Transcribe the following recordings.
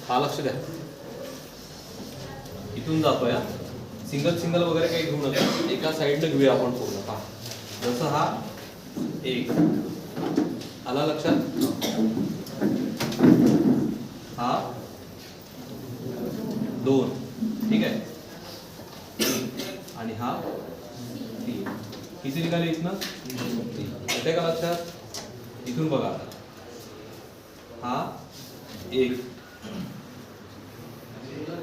हा लक्ष द्या, इथून जातोय. सिंगल सिंगल वगैरे काही घेऊ नका, एका साईडने घेऊया आपण पूर्ण. पहा जसं हा एक आला लक्षात, हा दोन, ठीक आहे, आणि हा तीन. किती निघाले इथनं? तीन. येते का लक्षात? इथून बघा, हा एक,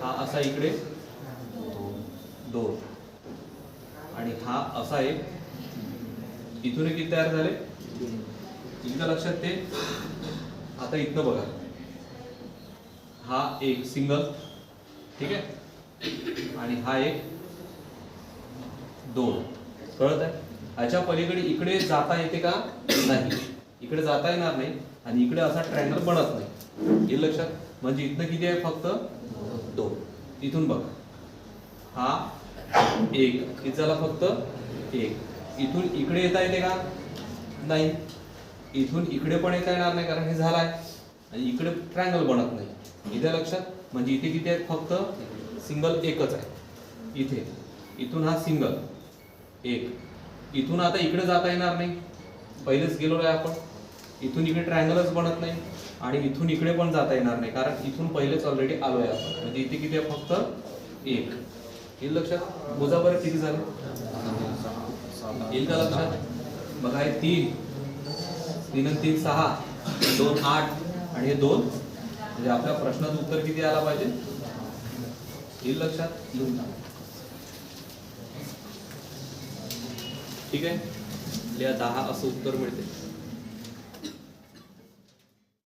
हा असा इकडे दोन, आणि हा असा एक. इथून किती तयार झाले? इथं लक्षात ते. आता इथनं बघा, हा एक सिंगल, ठीक आहे, आणि हा एक दोन. कळत आहे? ह्याच्या पलीकडे इकडे जाता येते का? नाही, इकडे जाता येणार नाही, आणि इकडे असा ट्रायंगल बनत नाही. हे लक्षात. म्हणजे इथनं किती आहे? फक्त दोन. इथून बघा, हा एक, किती झाला? फक्त एक. इथून इकडे येता येते का? नाही, इथून इकडे पण येता येणार नाही, कारण हे झालाय, आणि इकडे ट्रायंगल बनत नाही. इथे लक्षात. म्हणजे इथे किती आहेत? फक्त सिंगल एकच आहे इथे. इथून हा सिंगल एक. इथून आता इकडे जाता येणार नाही, पहिलेच गेलो आहे आपण. इथून इकडे ट्रायंगलच बनत नाही, आणि इथून इकडे पण जाता येणार नाही, कारण इथून पहिलेच ऑलरेडी आलोय आपण. म्हणजे इथे किती आहे? फक्त एक. येईल लक्षात? मोजा बरं किती झाले? येईल का लक्षात? बघा, हे तीन, तीन आणि तीन सहा, दोन आठ, आणि हे दोन. म्हणजे आपल्या प्रश्नाचं उत्तर किती आला पाहिजे? येईल लक्षात? लिहून टाका. ठीक आहे, लिहा 10 असं उत्तर मिळते.